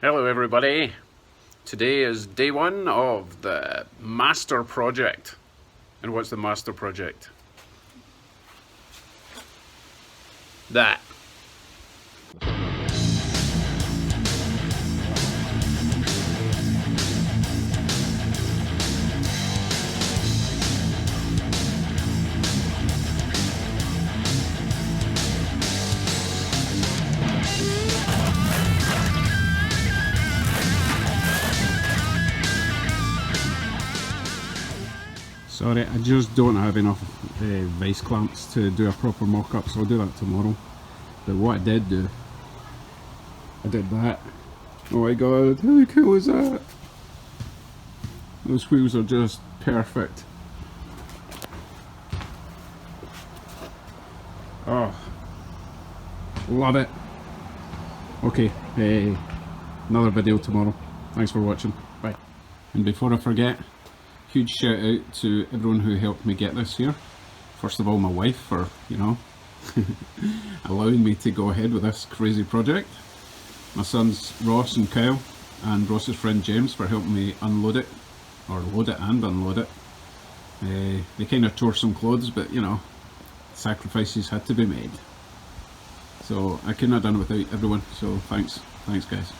Hello everybody, today is day one of the master project. And what's the master project? That. Sorry, I just don't have enough vice clamps to do a proper mock-up, so I'll do that tomorrow. But what I did do, I did that. Oh my god, how cool is that? Those wheels are just perfect. Oh, love it. Okay, another video tomorrow. Thanks for watching. Bye. And before I forget, huge shout out to everyone who helped me get this here. First of all, my wife for, allowing me to go ahead with this crazy project. My sons Ross and Kyle, and Ross's friend James for helping me unload it, or load it and unload it. They kind of tore some clothes, but sacrifices had to be made. So I couldn't have done it without everyone, so thanks guys.